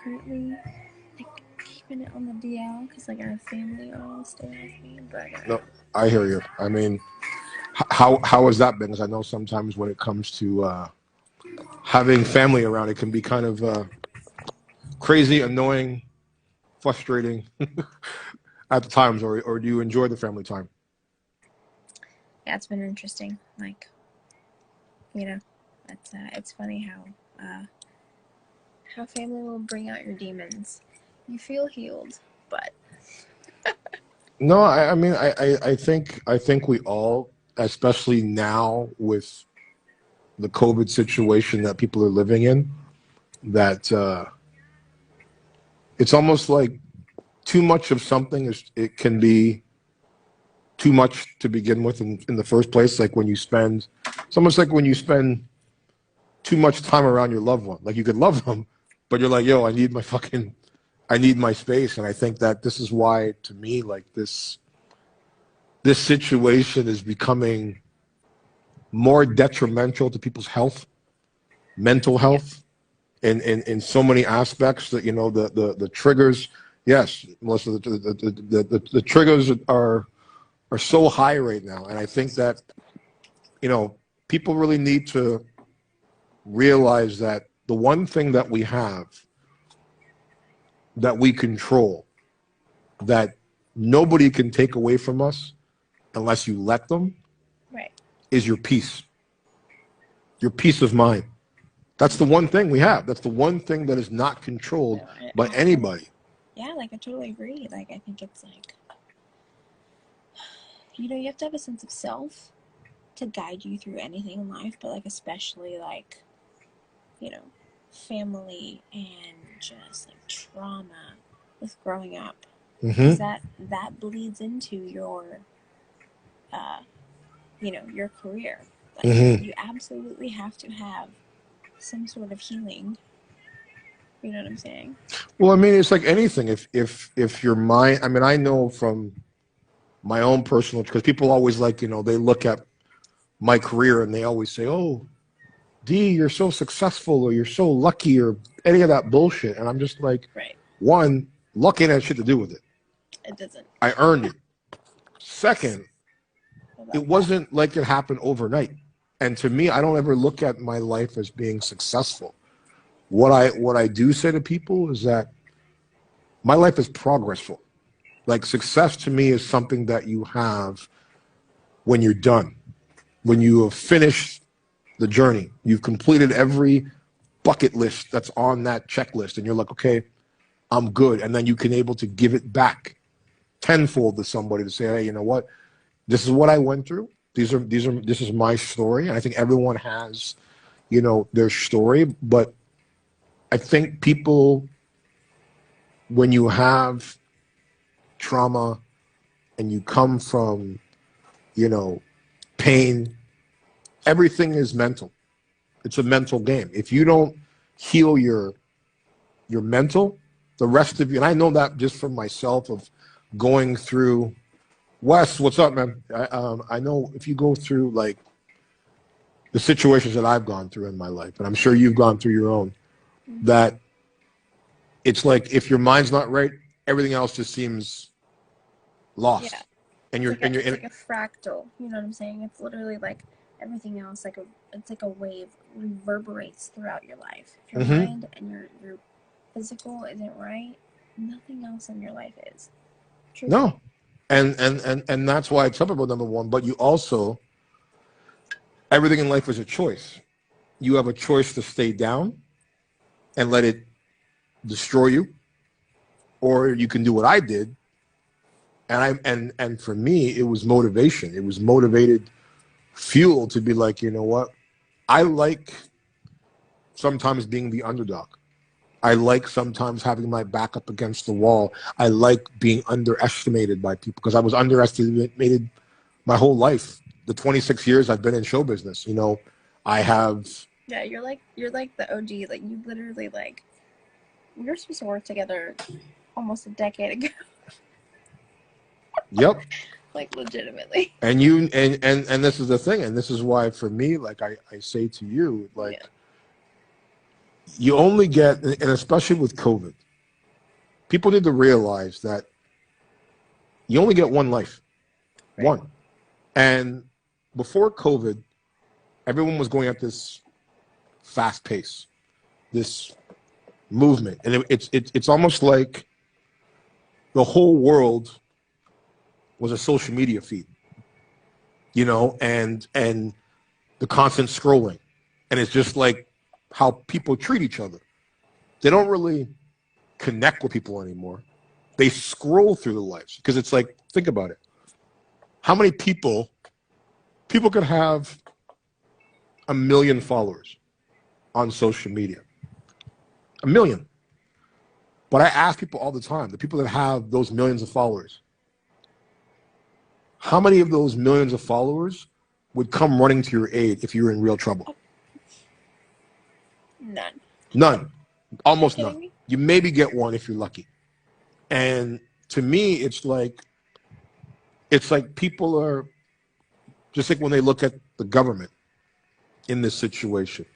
currently like keeping it on the DL because like our family all stay with me. But No, I hear you. I mean, how has that been? Because I know sometimes when it comes to having family around, it can be kind of crazy, annoying, frustrating at the times. Or do you enjoy the family time? yeah, it's been interesting. Like, it's funny how family will bring out your demons. You feel healed, but No, I mean, I think we all, especially now with the COVID situation that people are living in, that it's almost like too much of something is it can be too much to begin with in the first place. Like when you spend, it's almost like when you spend too much time around your loved one. Like you could love them, but you're like, yo, I need my space. And I think that this is why, to me, like this situation is becoming more detrimental to people's health, mental yeah, health, in so many aspects that the triggers. Yes, Melissa, the triggers are so high right now, and I think that people really need to realize that the one thing that we have that we control that nobody can take away from us unless you let them right. is your peace of mind. That's the one thing we have. That's the one thing that is not controlled No, by anybody. yeah, like I totally agree. Like I think it's like you have to have a sense of self to guide you through anything in life, but like especially like you know, family and just like trauma with growing up, because Hmm. that bleeds into uh, your career. Like Hmm. you absolutely have to have some sort of healing. You know what I'm saying? Well, I mean, it's like anything. If your mind, I mean, I know from my own personal, because people always like, they look at my career and they always say, "Oh, D, you're so successful, or you're so lucky," or any of that bullshit. And I'm just like, Right. one, luck ain't had shit to do with it. It doesn't. I earned it. Second, it About that. wasn't like it happened overnight. And to me, I don't ever look at my life as being successful. What I do say to people is that my life is progressful. Like success to me is something that you have when you're done, when you have finished the journey. You've completed every bucket list that's on that checklist, and you're like, okay, I'm good. And then you can able to give it back tenfold to somebody to say, hey, you know what? This is what I went through. This is my story. And I think everyone has, their story. But I think people, when you have trauma and you come from, you know, pain, everything is mental. It's a mental game. If you don't heal your mental, the rest of you, and I know that just from myself of going through. Wes, what's up, man? I know if you go through like the situations that I've gone through in my life, and I'm sure you've gone through your own, Mm-hmm. that it's like if your mind's not right, everything else just seems Yeah. lost, and It's you're like and you're it's in. like a fractal. You know what I'm saying? It's literally like everything else. It's like a wave reverberates throughout your life. If your Mm-hmm. mind and your physical isn't right, nothing else in your life is. Truthfully. No, and that's why I tell people number one. But you also everything in life is a choice. You have a choice to stay down and let it destroy you, or you can do what I did. And for me, it was motivation. It was motivated fuel to be like, you know what? I like sometimes being the underdog. I like sometimes having my back up against the wall. I like being underestimated by people because I was underestimated my whole life. The 26 years I've been in show business, I have. Yeah, you're like the OG. Like you literally like we were supposed to work together almost a decade ago. Yep. Like legitimately. And you and this is the thing, and this is why for me, like I say to you, like Yeah. You only get, and especially with COVID, people need to realize that you only get one life. Right. One. And before COVID, everyone was going at this fast pace, this movement. And it's almost like the whole world was a social media feed, you know, and the constant scrolling. And it's just like how people treat each other. They don't really connect with people anymore. They scroll through the lives because it's like, think about it. How many people could have 1 million followers on social media? 1 million. But I ask people all the time, the people that have those millions of followers, how many of those millions of followers would come running to your aid if you were in real trouble? None. None. Almost Are you none. kidding me? You maybe get one if you're lucky. And to me, it's like people are just like when they look at the government in this situation,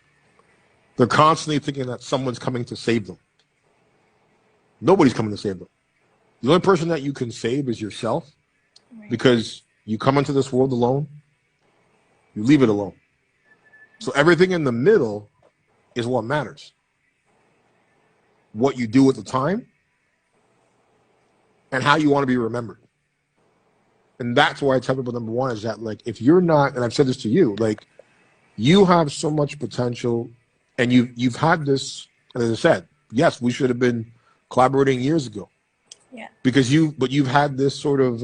they're constantly thinking that someone's coming to save them. Nobody's coming to save them. The only person that you can save is yourself, Right. because you come into this world alone, you leave it alone. So everything in the middle is what matters. What you do at the time and how you want to be remembered. And that's why I tell people, number one is that, like, if you're not, and I've said this to you, like, you have so much potential and you've had this, and as I said, yes, we should have been collaborating years ago. Yeah. Because you've had this sort of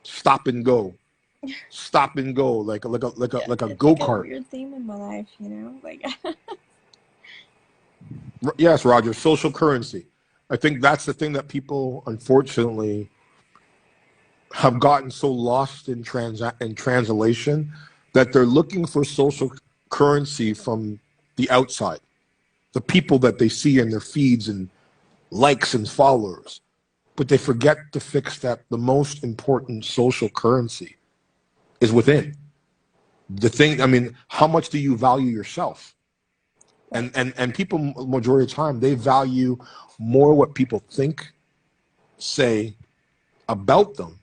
stop and go, like a It's go like a kart. weird theme in my life, you know? Like, Yes, Roger. Social currency. I think that's the thing that people, unfortunately, have gotten so lost in translation that they're looking for social currency from the outside, the people that they see in their feeds and likes and followers, but they forget to fix that the most important social currency is within. The thing, I mean, how much do you value yourself? And people, majority of the time, they value more what people think, say about them,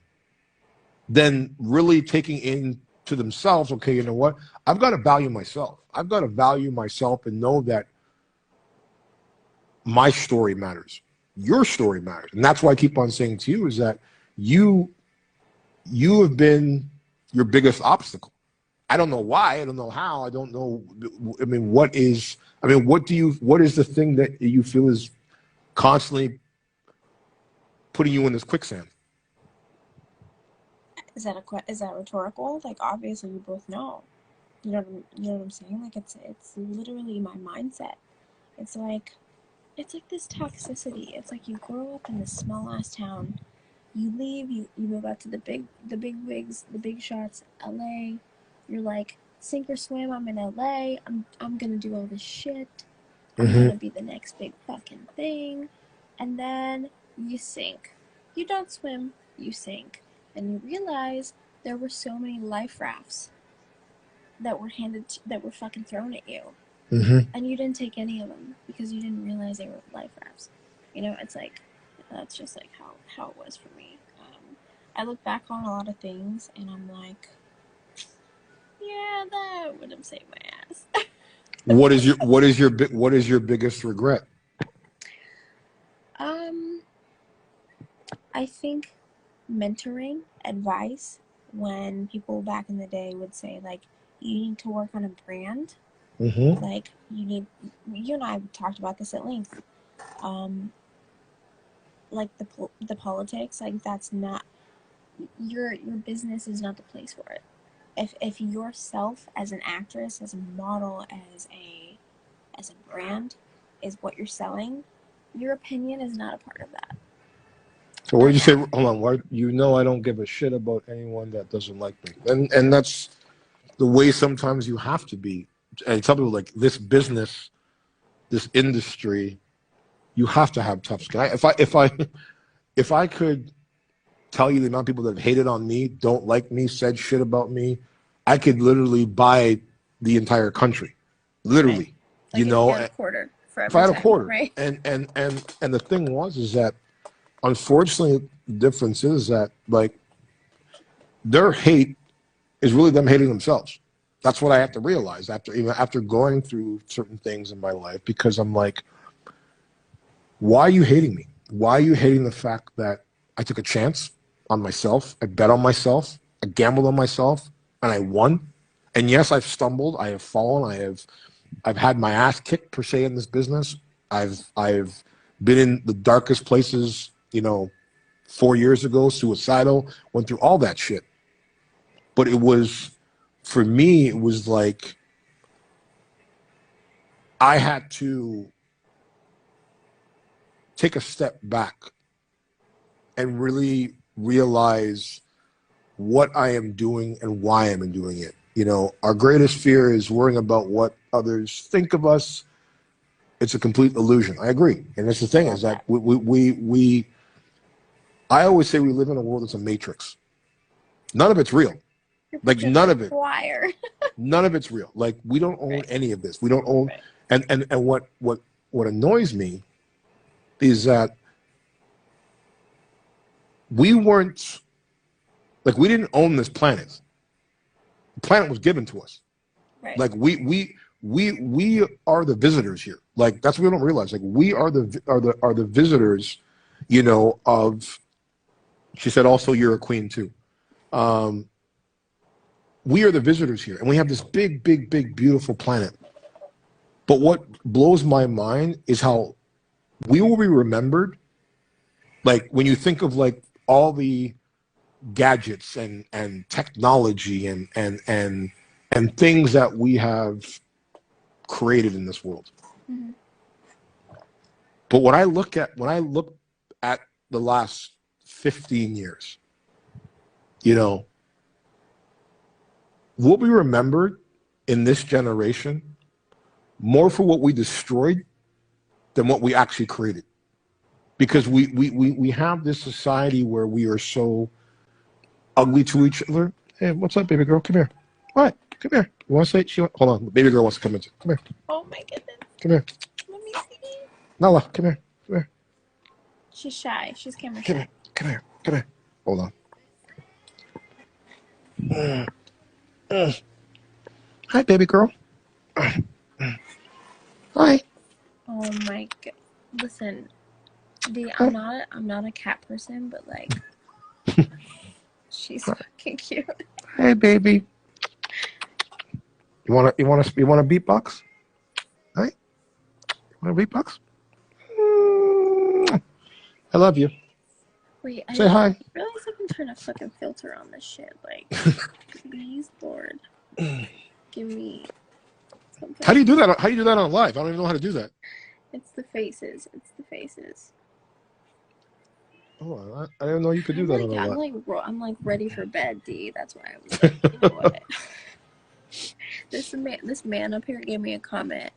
than really taking into themselves, okay, you know what? I've got to value myself. I've got to value myself and know that my story matters. Your story matters. And that's why I keep on saying to you is that you have been your biggest obstacle. I don't know why. I don't know how. I don't know. I mean, what is the thing that you feel is constantly putting you in this quicksand? is that rhetorical? Like, obviously, we both know. You know what I'm saying? Like, it's literally my mindset. It's like this toxicity. It's like you grow up in this small ass town, you leave, you move out to the big wigs, the big shots, LA. You're like, sink or swim, I'm in LA. I'm gonna do all this shit. I'm Mm-hmm. gonna be the next big fucking thing. And then you sink. You don't swim, you sink. And you realize there were so many life rafts that were fucking thrown at you. Mm-hmm. And you didn't take any of them because you didn't realize they were life rafts. You know, it's like, that's just like how it was for me. I look back on a lot of things and I'm like, yeah, that would have saved my ass. What is your biggest regret? I think mentoring, advice, when people back in the day would say, like, you need to work on a brand. Mm-hmm. Like, you and I have talked about this at length. Like the politics, like, that's not your business is not the place for it. If yourself as an actress, as a model, as a brand is what you're selling, your opinion is not a part of that. So what did you say? Hold on. What, I don't give a shit about anyone that doesn't like me, and that's the way sometimes you have to be. And tell people, like, this business, this industry, you have to have tough skin. If I could tell you the amount of people that hated on me, don't like me, said shit about me, I could literally buy the entire country, literally. Like you if you know, had a quarter for if I every had a time, quarter. right? And the thing was is that unfortunately the difference is that like their hate is really them hating themselves. That's what I have to realize after going through certain things in my life, because I'm like, why are you hating me? Why are you hating the fact that I took a chance on myself? I bet on myself. I gambled on myself, and I won. And yes, I've stumbled. I have fallen. I've had my ass kicked per se in this business. I've been in the darkest places. 4 years ago, suicidal. Went through all that shit. But it was, for me, it was like I had to take a step back and really realize what I am doing and why I'm doing it. Our greatest fear is worrying about what others think of us. It's a complete illusion. I agree. And that's the I thing love is that that. I always say we live in a world that's a matrix. None of it's real. You're Like preaching to none the of it. choir. None of it's real. Like we don't own Right. any of this. We don't own. Right. And what annoys me is that we weren't, like, we didn't own this planet. The planet was given to us. Right. Like we are the visitors here. Like that's what we don't realize. Like we are the visitors, of. She said also you're a queen too. We are the visitors here, and we have this big, big, big, beautiful planet. But what blows my mind is how we will be remembered. Like when you think of like all the gadgets and technology and things that we have created in this world. Mm-hmm. But when I look at the last 15 years, we'll be remembered in this generation more for what we destroyed than what we actually created. Because we have this society where we are so ugly to each other. Hey, what's up, baby girl? Come here. What? Come here. You want to say? Hold on. Baby girl wants to come in. Come here. Oh my goodness. Come here. Let me see. Nala, come here. Come here. She's shy. She's camera Come shy. here. Come here. Come here. Hold on. Hi, baby girl. Hi. Oh my god. Listen, D, I'm not a cat person, but like she's fucking cute. Hey, baby. You want a beatbox? Hi. You want a beatbox? I love you. Wait, Say hi. I realize I can turn a fucking filter on this shit. Like, please, Lord, give me something. How do you do that? How do you do that on live? I don't even know how to do that. It's the faces. It's the faces. Oh, I didn't know you could do that on live. I'm like ready for bed, D. That's why I was like, you know what? This man up here gave me a comment.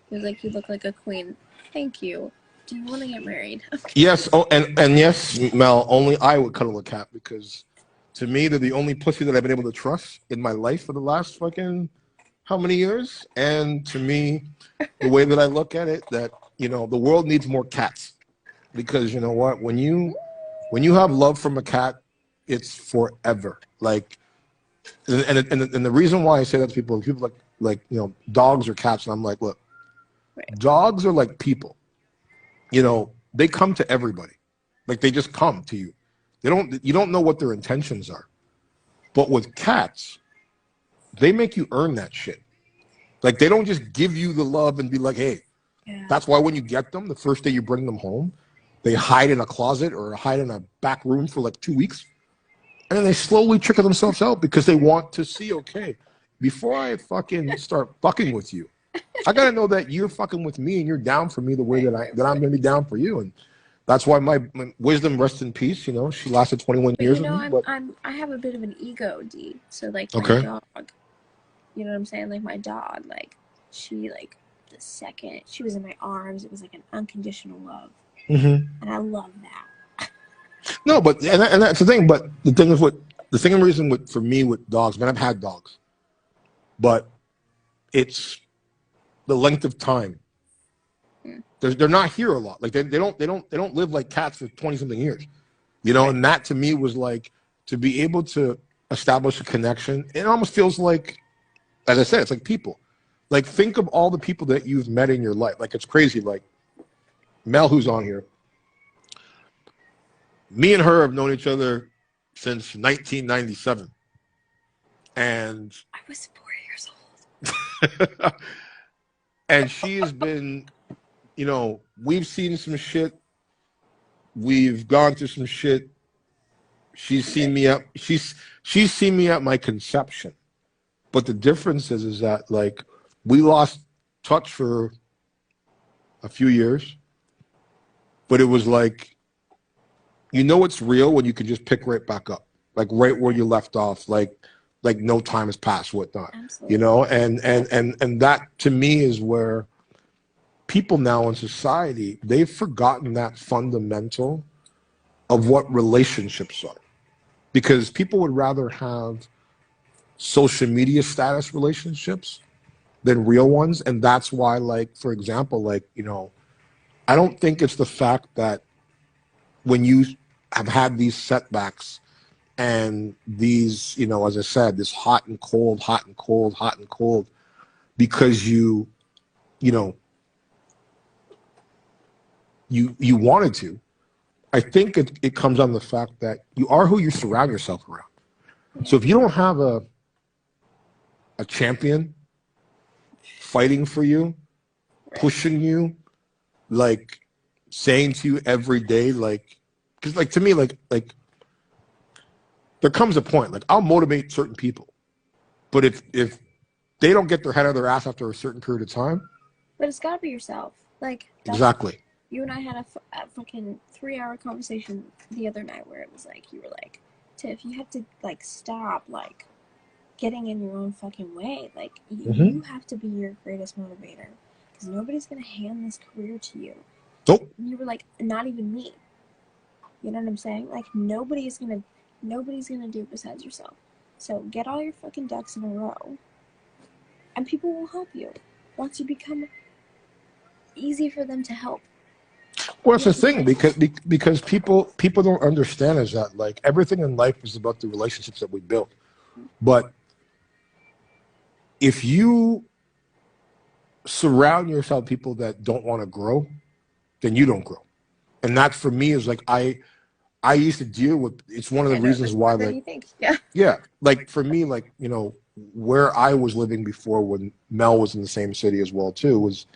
He was like, "You look like a queen." Thank you. Do you want to get married? Yes. Oh, and yes, Mel. Only I would cuddle a cat because, to me, they're the only pussy that I've been able to trust in my life for the last fucking how many years. And to me, the way that I look at it, that the world needs more cats, because you know what? When you have love from a cat, it's forever. Like, and the reason why I say that to people like dogs or cats, and I'm like, look, dogs are like people. They come to everybody. Like they just come to you. You don't know what their intentions are. But with cats, they make you earn that shit. Like they don't just give you the love and be like, hey. Yeah. That's why when you get them, the first day you bring them home, they hide in a closet or hide in a back room for like 2 weeks. And then they slowly trickle themselves out because they want to see, okay, before I fucking start fucking with you, I gotta know that you're fucking with me and you're down for me the way that I'm gonna be down for you. And that's why my wisdom, rest in peace. She lasted 21 years with me. But I have a bit of an ego, D. So like my dog, you know what I'm saying? Like my dog, like she like the second she was in my arms, it was like an unconditional love, and I love that. No, but and that's the thing. But the thing is, the reason for me with dogs, man, I've had dogs, but it's the length of time. They're not here a lot. Like they don't live like cats for 20 something years, you know. And that to me was like, to be able to establish a connection. It almost feels like, as I said, it's like people. Like, think of all the people that you've met in your life. Like, it's crazy. Like Mel, who's on here, me and her have known each other since 1997, and I was 4 years old. and she has been, you know, we've seen some shit, we've gone through some shit. She's seen me at she's seen me at my conception, but the difference is that, like, we lost touch for a few years, but it was like, you know, it's real when you can just pick right back up, like right where you left off, like no time has passed, whatnot. Absolutely. You know, and that to me is where people now in society, they've forgotten that fundamental of what relationships are, because people would rather have social media status relationships than real ones. And that's why, like, for example, like, you know, I don't think it's the fact that when you have had these setbacks and these, you know, as I said, this hot and cold, hot and cold, hot and cold, because you know, you wanted to. I think it comes on the fact that you are who you surround yourself around. So if you don't have a champion fighting for you, pushing you, like saying to you every day, like, because like to me, like there comes a point, like I'll motivate certain people, but if they don't get their head out of their ass after a certain period of time, but it's gotta be yourself. Like, exactly. You and I had a fucking 3-hour conversation the other night where it was like, you were like, Tiff, you have to like stop like getting in your own fucking way. Like, you have to be your greatest motivator, because nobody's gonna hand this career to you. Nope. You were like, not even me. You know what I'm saying? Like, nobody's gonna do it besides yourself. So get all your fucking ducks in a row, and people will help you once you become easy for them to help. Well, it's the thing, because people don't understand is that, like, everything in life is about the relationships that we build. But if you surround yourself with people that don't want to grow, then you don't grow. And that for me is like, I used to deal with, it's one of the reasons why, like, you think. Yeah. Yeah, like for me, like, you know, where I was living before, when Mel was in the same city as well too, was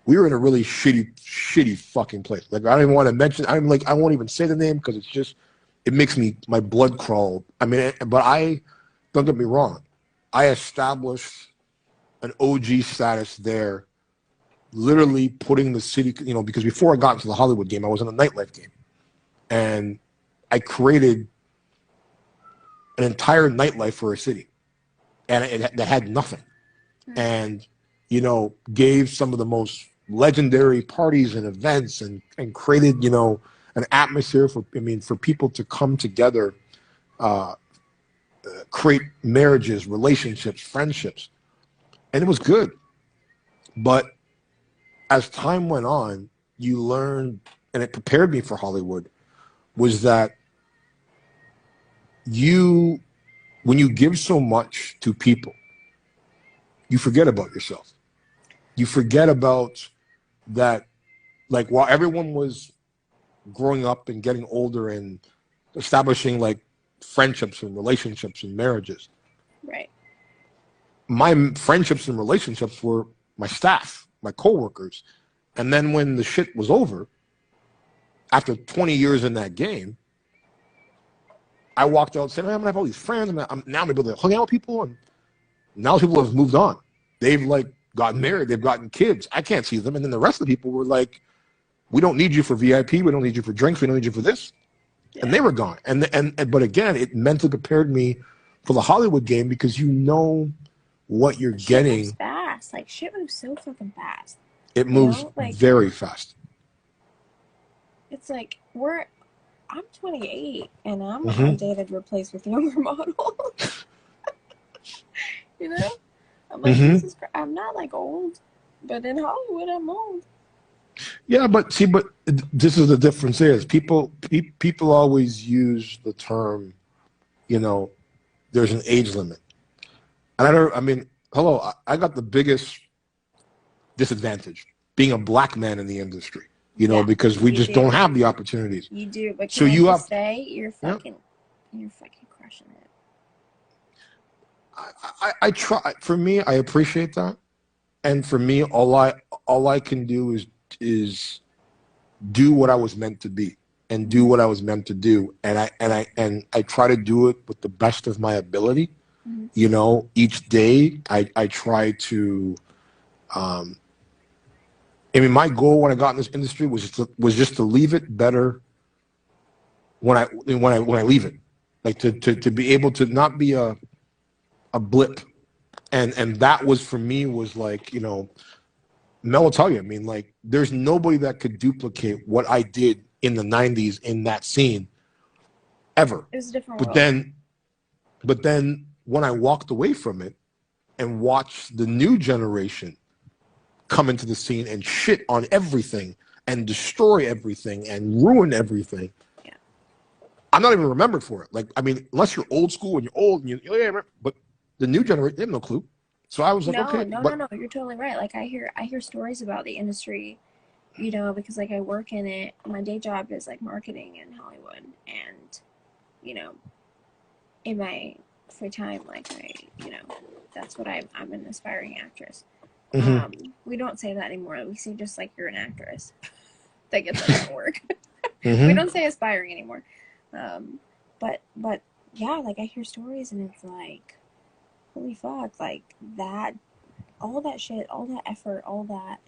we were in a really shitty fucking place. Like, I don't even want to mention, I won't even say the name, because it's just, it makes my blood crawl. I mean, but don't get me wrong, I established an OG status there, literally putting the city, you know, because before I got into the Hollywood game, I was in a nightlife game, and I created an entire nightlife for a city, and that had nothing, and, you know, gave some of the most legendary parties and events, and created, you know, an atmosphere for people to come together, create marriages, relationships, friendships, and it was good. But as time went on, you learned, and it prepared me for Hollywood, was that when you give so much to people, you forget about yourself. You forget about that, like, while everyone was growing up and getting older and establishing like friendships and relationships and marriages, Right. my friendships and relationships were my staff, my coworkers. And then when the shit was over, after 20 years in that game, I walked out and said, I'm gonna have all these friends, and I'm now able to hang out with people, and now people have moved on. They've like gotten married, they've gotten kids. I can't see them. And then the rest of the people were like, we don't need you for VIP, we don't need you for drinks, we don't need you for this. Yeah. And they were gone. And but again, it mentally prepared me for the Hollywood game, because you know what you're getting. Moves fast. Like, shit moves so fucking fast. It moves like, very fast. It's like I'm 28 and I'm on dated replaced with younger models. You know? I'm like, Jesus Christ, I'm not like old, But in Hollywood, I'm old. Yeah, but see, but this is the difference is people always use the term, you know, there's an age limit. And I mean, hello, I got the biggest disadvantage being a black man in the industry, you know, Yeah, because we you just do. don't have the opportunities. You do, but So can I you just have, say you're yeah, fucking crushing it. I try. For me, I appreciate that, and for me, all I can do is do what I was meant to be and do Mm-hmm. what I was meant to do, and I try to do it with the best of my ability. Mm-hmm. You know, each day I try to. Um, I mean, my goal when I got in this industry was just to leave it better when I leave it, like to be able to not be a blip, and that was for me was like, you know, Mel will tell you. I mean, like, there's nobody that could duplicate what I did in the '90s in that scene ever. It was a different But world. then, but then when I walked away from it and watched the new generation come into the scene and shit on everything and destroy everything and ruin everything, Yeah. I'm not even remembered for it. Like, I mean, unless you're old school and you're old and yeah, but the new generation, they have no clue. So I was like, No, okay, no, no, but no. You're totally right. Like I hear stories about the industry, you know, because like I work in it. My day job is like marketing in Hollywood, and you know, in my free time, like you know, that's what I'm an aspiring actress. mhm, We don't say that anymore. We say just like you're an actress that gets up at work. We mhm. don't say aspiring anymore. Um, but yeah, like I hear stories and it's like, holy fuck, like that, all that shit, all that effort, all that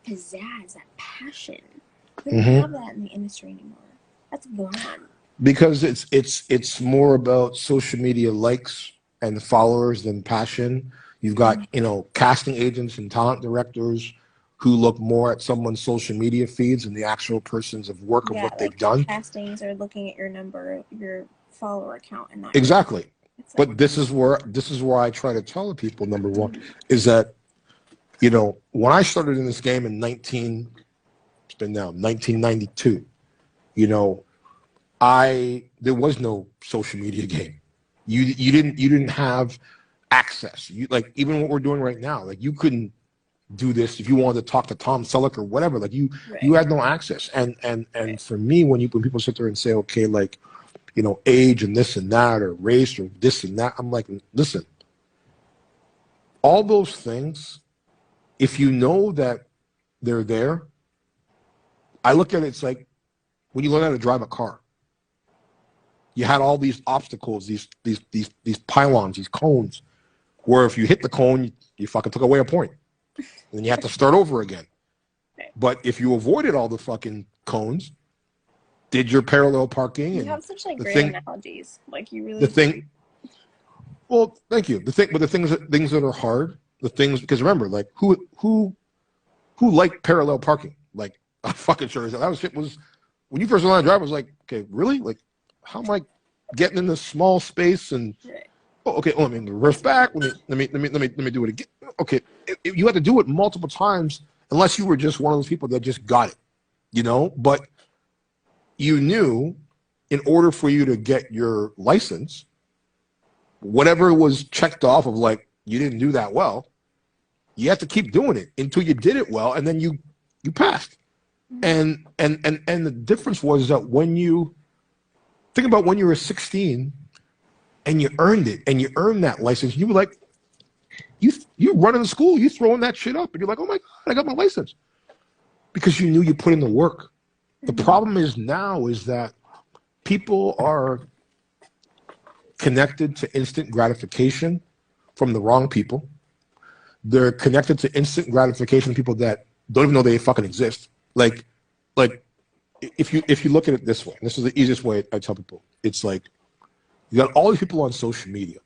pizzazz, that passion. We don't have Mhm. that in the industry anymore. That's gone. Because it's more about social media likes and followers than passion. You've got, Mhm. you know, casting agents and talent directors who look more at someone's social media feeds than the actual person's of work of Yeah, what they've like done. castings are looking at your number, your follower account, and not your work. Exactly. It's like, But this is where I try to tell the people, number one, mm, is that, you know, when I started in this game in 1992, you know, there was no social media game. You didn't have access. You like even what we're doing right now. Like you couldn't do this if you wanted to talk to Tom Selleck or whatever. Like you right, had no access. And right. for me, when people sit there and say, okay, like, you know, age and this and that or race or this and that, I'm like, listen, all those things, if you know that they're there, I look at it, it's like when you learn how to drive a car. You had all these obstacles, these pylons, these cones, where if you hit the cone, you fucking took away a point. And then you have to start over again. Right. But if you avoided all the fucking cones, did your parallel parking You and have such like the great thing, analogies. Like you the really do. thing, well, thank you. But the things that are hard, the things, because remember, like who liked parallel parking? Like, I'm fucking sure that was shit was, when you first learned how to drive, I was like, okay, really? Like, how am I getting in this small space and, Right. oh, okay. Oh, let me reverse back. Let me do it again. Okay, you had to do it multiple times, unless you were just one of those people that just got it, you know. But you knew, in order for you to get your license, whatever was checked off of like you didn't do that well, you have to keep doing it until you did it well, and then you passed. Mm-hmm. And the difference was that when you think about when you were 16 and you earned it and you earned that license, you were like, you running the school, you throwing that shit up, and you're like, oh my god, I got my license because you knew you put in the work. The Mm-hmm. problem is now is that people are connected to instant gratification from the wrong people. They're connected to instant gratification from people that don't even know they fucking exist. Like if you look at it this way, and this is the easiest way I tell people, it's like you got all these people on social media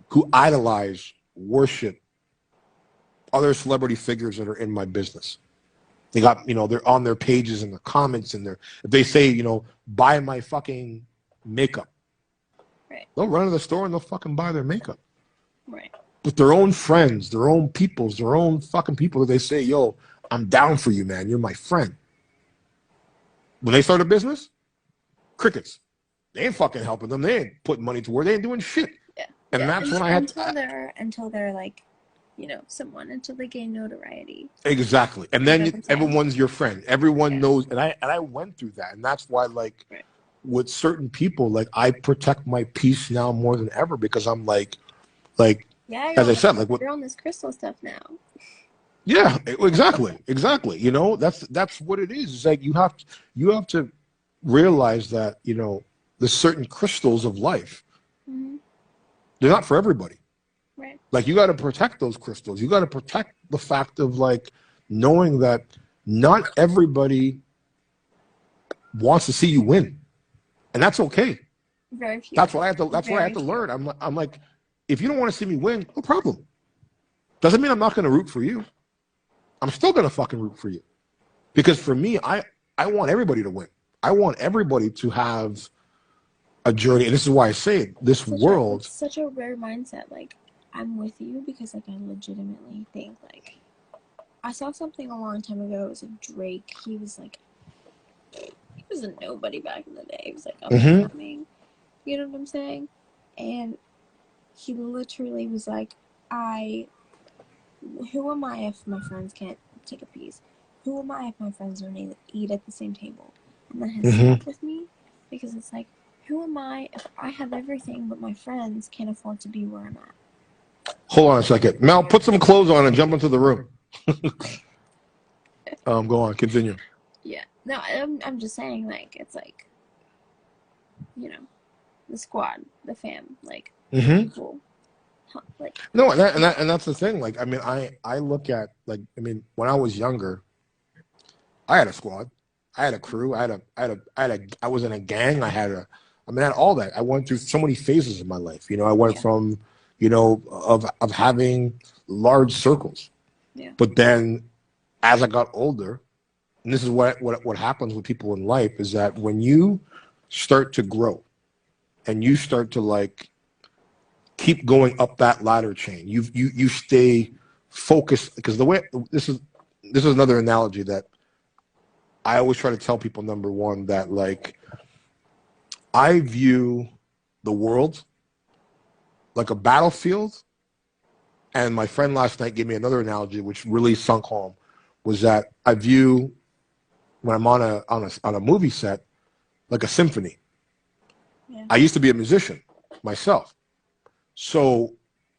who idolize, worship other celebrity figures that are in my business. They got, you know, they're on their pages and their comments and if they say, you know, buy my fucking makeup, Right. they'll run to the store and they'll fucking buy their makeup. Right. But their own friends, their own peoples, their own fucking people that they say, yo, I'm down for you, man. You're my friend. When they start a business, crickets. They ain't fucking helping them. They ain't putting money toward. They ain't doing shit. Yeah. And that's when I had until they're like, you know, someone, until they gain notoriety. Exactly. And then everyone's your friend. Everyone knows. And I went through that. And that's why, like, with certain people, like, I protect my peace now more than ever, because I'm like, yeah, as I said, like, you're on this crystal stuff now. Yeah, exactly. You know, that's what it is. It's like you have to realize that, you know, the certain crystals of life, they're not for everybody. Right. Like, you got to protect those crystals. You got to protect the fact of, like, knowing that not everybody wants to see you win, and that's okay. Very few. That's what I have to. That's what I have to learn. I'm like, if you don't want to see me win, no problem. Doesn't mean I'm not going to root for you. I'm still going to fucking root for you, because for me, I want everybody to win. I want everybody to have a journey, and this is why I say this world. It's such a rare mindset. Like, I'm with you because, like, I legitimately think, like, I saw something a long time ago. It was like Drake. He was like, he was a nobody back in the day. He was like up and coming. You know what I'm saying? And he literally was like, who am I if my friends can't take a piece? Who am I if my friends don't eat at the same table? And that has stuck with me, because it's like, who am I if I have everything but my friends can't afford to be where I'm at? Hold on a second. Mel, put some clothes on and jump into the room. Go on, continue. Yeah. No, I'm just saying, like, it's like, you know, the squad, the fam, like, people. Like, no, and that's the thing. Like, I mean, I look at, like, I mean, when I was younger, I had a squad, I had a crew, I was in a gang, I had all that. I went through so many phases of my life. You know, I went from, you know, of having large circles, but then as I got older, and this is what happens with people in life, is that when you start to grow, and you start to, like, keep going up that ladder chain, you stay focused, because the way this is another analogy that I always try to tell people. Number one, that, like, I view the world like a battlefield, and my friend last night gave me another analogy which really sunk home, was that I view, when I'm on a movie set, like a symphony. Yeah. I used to be a musician myself. So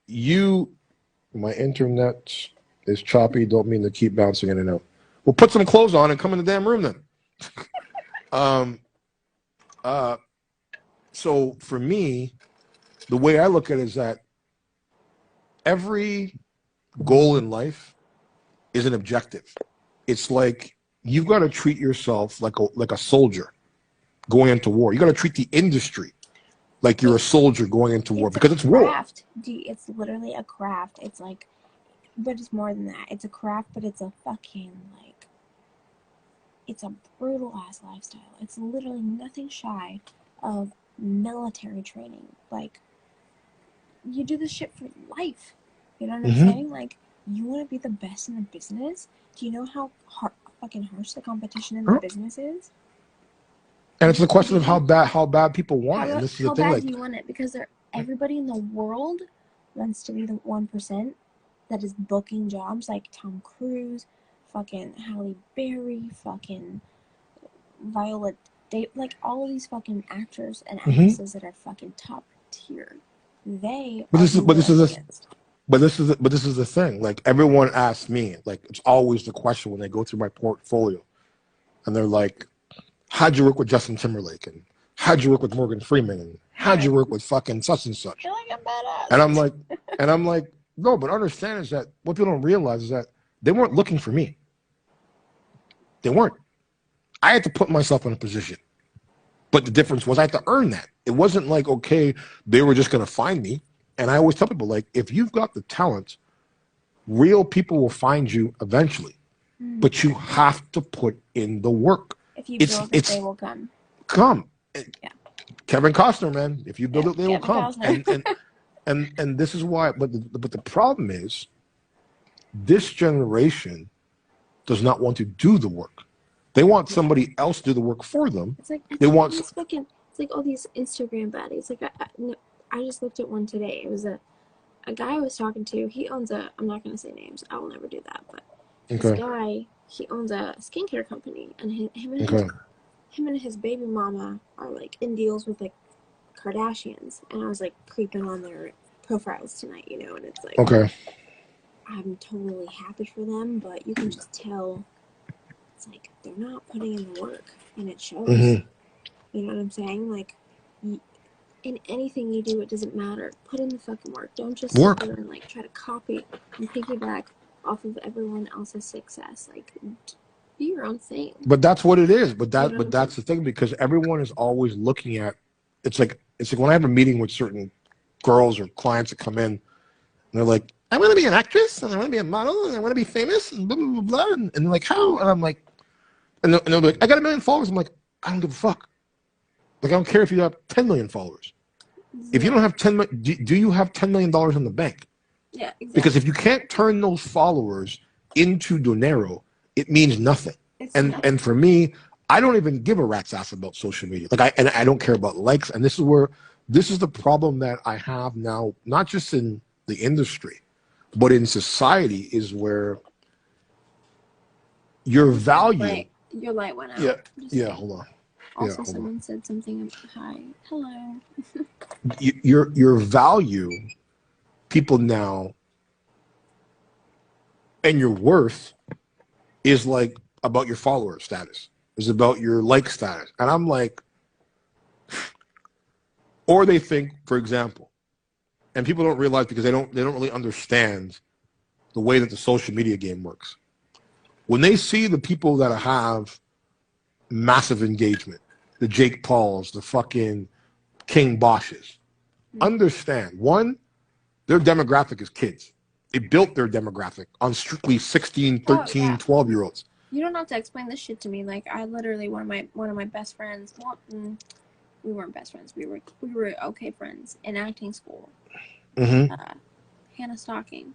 my internet is choppy. Don't mean to keep bouncing in and out. Well, put some clothes on and come in the damn room then. So for me, the way I look at it is that every goal in life is an objective. It's like, you've got to treat yourself like a soldier going into war. You got to treat the industry like you're a soldier going into war, because it's war. It's literally a craft. It's like, but it's more than that. It's a craft, but it's a fucking, like, it's a brutal ass lifestyle. It's literally nothing shy of military training. Like, you do this shit for life. You know what I'm saying? Like, you want to be the best in the business. Do you know how fucking harsh the competition in the business is? And it's the question of how bad people want it. And this is the thing, how bad do you want it? Because everybody in the world wants to be the 1% that is booking jobs, like Tom Cruise, fucking Halle Berry, fucking Viola Davis, like all of these fucking actors and actresses that are fucking top tier. But this is the thing. Like, everyone asks me, like, it's always the question when they go through my portfolio, and they're like, how'd you work with Justin Timberlake? And how'd you work with Morgan Freeman? And how'd you work with fucking such and such? You're like, I'm badass. And I'm like, no, but understand is that what people don't realize is that they weren't looking for me. They weren't. I had to put myself in a position. But the difference was I had to earn that. It wasn't like, okay, they were just going to find me. And I always tell people, like, if you've got the talent, real people will find you eventually. But you have to put in the work. If you build it, they will come. Yeah. Kevin Costner, man. If you build it, they will come. And this is why. But the problem is, this generation does not want to do the work. They want somebody else to do the work for them. It's like they want. It's like all these Instagram baddies. Like I just looked at one today. It was a guy I was talking to. He owns a. I'm not gonna say names. I will never do that. But this guy, he owns a skincare company, and him and his baby mama are like in deals with like Kardashians. And I was like creeping on their profiles tonight, you know, and it's like I'm totally happy for them, but you can just tell it's like they're not putting in the work, and it shows. You know what I'm saying? Like, in anything you do, it doesn't matter. Put in the fucking work. Don't just sit there and like try to copy and piggyback off of everyone else's success. Like, do your own thing. But that's what it is. But that's the thing, because everyone is always looking at. It's like when I have a meeting with certain girls or clients that come in, and they're like, I want to be an actress, and I want to be a model, and I want to be famous, and blah, blah, blah, blah. And they're like, how? And I'm like, and they're like, I got 1 million followers. I'm like, I don't give a fuck. Like, I don't care if you have 10 million followers. If you don't have 10 million, do you have $10 million in the bank? Yeah, exactly. Because if you can't turn those followers into dinero, it means nothing. And for me, I don't even give a rat's ass about social media. Like I don't care about likes. And this is the problem that I have now, not just in the industry, but in society, is where your value. Your light went out. Yeah. Hold on. Also, someone said something. Hi, hello. Your value, people now, and your worth is like about your follower status. Is about your like status, and I'm like, or they think, for example, and people don't realize because they don't really understand the way that the social media game works. When they see the people that have massive engagement, the Jake Pauls, the fucking King Bosches, understand, one, their demographic is kids. They built their demographic on strictly 16, 13, 12-year-olds. You don't have to explain this shit to me. Like, I literally, one of my best friends, we weren't best friends. We were okay friends in acting school. Hannah Stocking.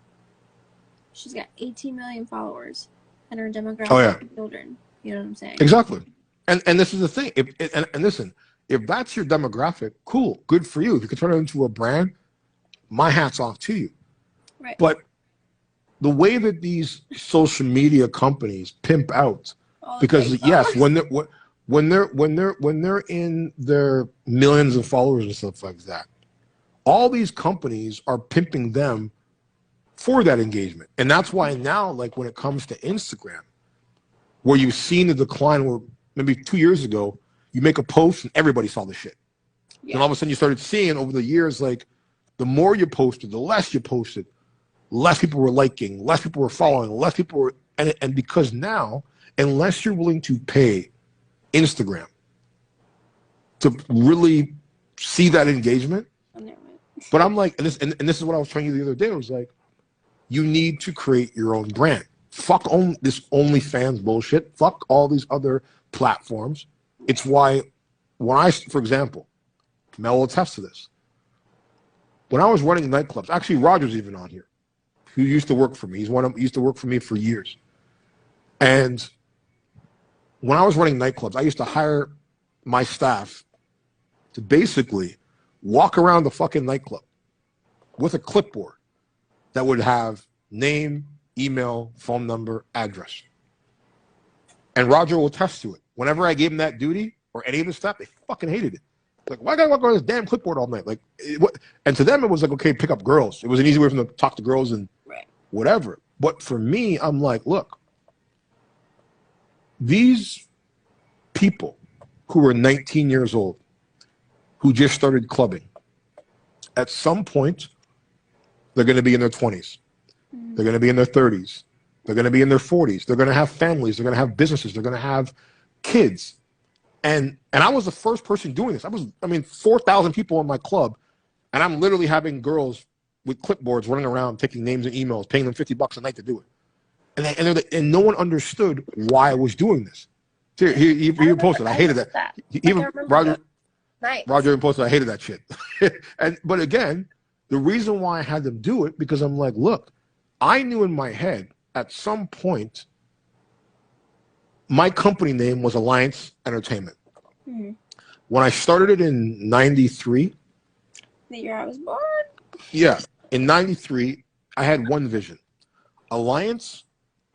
She's got 18 million followers, and her demographic is children. You know what I'm saying? Exactly. And this is the thing. And listen, if that's your demographic, cool, good for you. If you can turn it into a brand, my hat's off to you. Right. But the way that these social media companies pimp out, because yes, when they're in their millions of followers and stuff like that, all these companies are pimping them for that engagement. And that's why now, like when it comes to Instagram, where you've seen the decline, where maybe 2 years ago, you make a post and everybody saw the shit. Yeah. And all of a sudden you started seeing over the years, like the more you posted, the less you posted, less people were liking, less people were following, less people were, and because now, unless you're willing to pay Instagram to really see that engagement, but I'm like, and this is what I was telling you the other day, I was like, you need to create your own brand. Fuck this OnlyFans bullshit. Fuck all these other platforms. It's why when for example, Mel will attest to this. When I was running nightclubs, actually Roger's even on here, who used to work for me. He used to work for me for years. And when I was running nightclubs, I used to hire my staff to basically walk around the fucking nightclub with a clipboard that would have name, email, phone number, address. And Roger will attest to it. Whenever I gave him that duty or any of this stuff, they fucking hated it. Like, why gotta walk around this damn clipboard all night? Like, and to them, it was like, okay, pick up girls. It was an easy way for them to talk to girls and whatever. But for me, I'm like, look, these people who are 19 years old, who just started clubbing, at some point, they're going to be in their 20s. They're going to be in their 30s. They're going to be in their 40s. They're going to have families. They're going to have businesses. They're going to have kids. And I was the first person doing this. 4,000 people in my club, and I'm literally having girls with clipboards running around, taking names and emails, paying them $50 a night to do it. And no one understood why I was doing this. He posted, I hated that. Even Roger posted, I hated that shit. But again, The reason why I had them do it, because I'm like, look, I knew in my head at some point my company name was Alliance Entertainment. Mm-hmm. When I started it in 93. The year I was born? Yeah. In 93, I had one vision. Alliance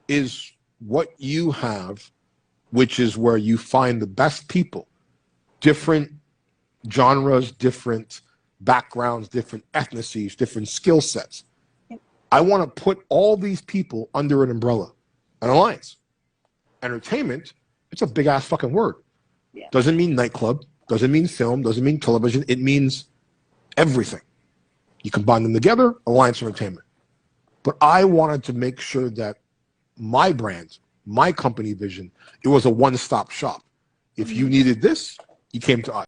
is what you have, which is where you find the best people, different genres, different backgrounds, different ethnicities, different skill sets. Yep. I want to put all these people under an umbrella, an alliance. Entertainment, it's a big ass fucking word. Yeah. Doesn't mean nightclub, doesn't mean film, doesn't mean television. It means everything. You combine them together, Alliance Entertainment. But I wanted to make sure that my brand, my company vision, it was a one-stop shop. If you needed this, you came to us.